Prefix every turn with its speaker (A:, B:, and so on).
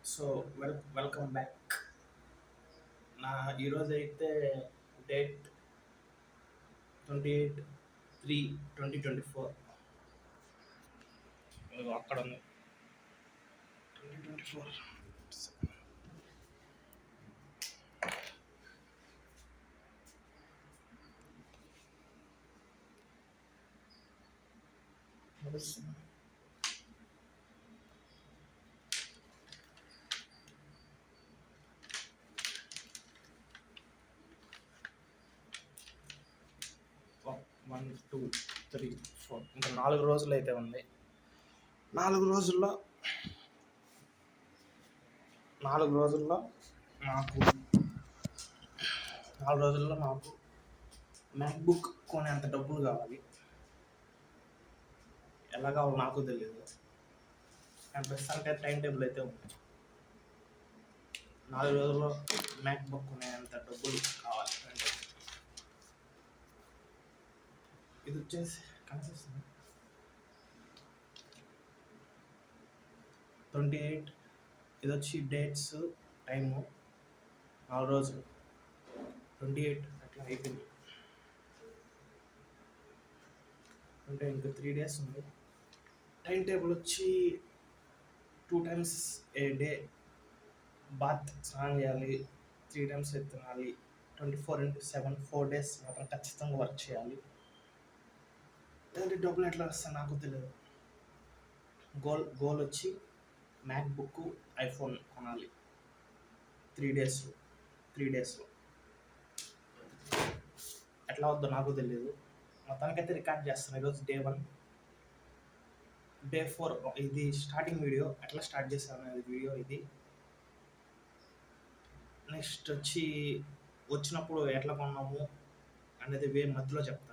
A: So welcome back. ఈరోజు అయితే date 28/3/2024. అక్కడ ఉంది 2024. వన్ 2 3 4 ఇంకా 4 రోజులు అయితే ఉంది. 4 రోజుల్లో నాకు 4 రోజుల్లో నాకు మ్యాక్బుక్ కొనేంత డబ్బులు కావాలి. ఎలా కావాలో నాకు తెలియదు. కానీ ప్రస్తుతానికి టైం టేబుల్ అయితే ఉంది. 4 రోజుల్లో మ్యాక్బుక్ కొనేంత డబ్బులు కావాలి. ఇది వచ్చేసి కనిపిస్తుంది 28. ఇది వచ్చి డేట్స్, టైము 4 రోజులు 28 అట్లా అయిపోయింది. అంటే ఇంకా 3 days ఉంది. టైం టేబుల్ వచ్చి 2 times ఏ డే బాత్ స్నానం చేయాలి, 3 times తినాలి, 24/7 4 days మాత్రం ఖచ్చితంగా వర్క్ చేయాలి. లేదంటే డబ్బులు ఎట్లా వస్తాయి నాకు తెలియదు. గోల్ వచ్చి మ్యాక్బుక్, ఐఫోన్ కొనాలి 3 డేస్లో. ఎట్లా వద్దో నాకు తెలియదు. మొత్తానికైతే రికార్డ్ చేస్తాను. ఈరోజు డే 1. డే 4 ఇది స్టార్టింగ్ వీడియో. ఎట్లా స్టార్ట్ చేశాను అనేది వీడియో ఇది. నెక్స్ట్ వచ్చి వచ్చినప్పుడు ఎట్లా కొన్నాము అనేది మధ్యలో చెప్తాను.